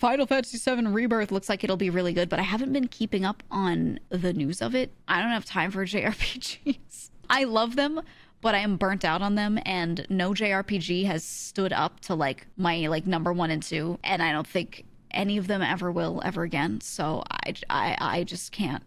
Final Fantasy VII Rebirth looks like it'll be really good, but I haven't been keeping up on the news of it. I don't have time for JRPGs. I love them, but I am burnt out on them, and no JRPG has stood up to like my like number 1 and 2, and I don't think any of them ever will ever again. So I just can't.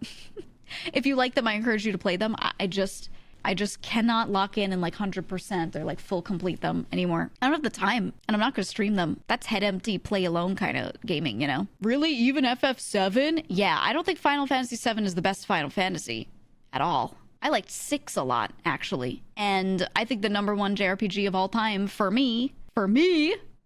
If you like them, I encourage you to play them. I just cannot lock in and like 100% or like full complete them anymore. I don't have the time, and I'm not going to stream them. That's head empty, play alone kind of gaming, you know? Really? Even FF7? Yeah, I don't think Final Fantasy VII is the best Final Fantasy at all. I liked 6 a lot, actually. And I think the number 1 JRPG of all time for me,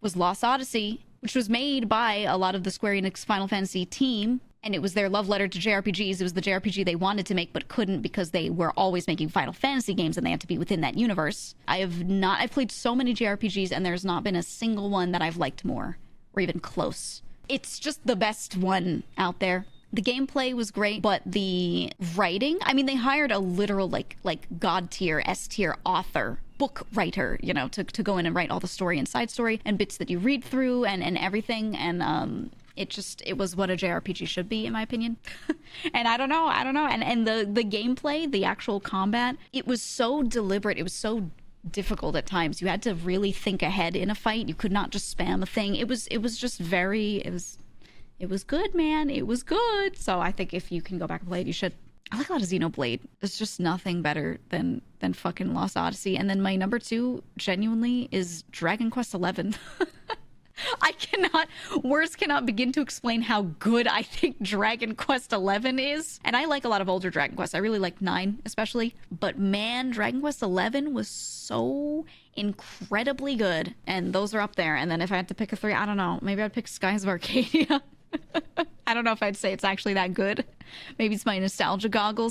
was Lost Odyssey, which was made by a lot of the Square Enix Final Fantasy team. And it was their love letter to JRPGs. It was the JRPG they wanted to make but couldn't because they were always making Final Fantasy games and they had to be within that universe. I've played so many JRPGs and there's not been a single one that I've liked more or even close. It's just the best one out there. The gameplay was great, but the writing, I mean, they hired a literal like god tier, S tier author, book writer, you know, to go in and write all the story and side story and bits that you read through and everything. And it was what a JRPG should be, in my opinion. And I don't know. And the gameplay, the actual combat, it was so deliberate. It was so difficult at times. You had to really think ahead in a fight. You could not just spam a thing. It was good, man. It was good. So I think if you can go back and play it, you should. I like a lot of Xenoblade. There's just nothing better than fucking Lost Odyssey. And then my number 2, genuinely, is Dragon Quest XI. Words cannot begin to explain how good I think Dragon Quest XI is. And I like a lot of older Dragon Quest. I really like 9, especially. But man, Dragon Quest XI was so incredibly good. And those are up there. And then if I had to pick a 3, I don't know. Maybe I'd pick Skies of Arcadia. I don't know if I'd say it's actually that good. Maybe it's my nostalgia goggles.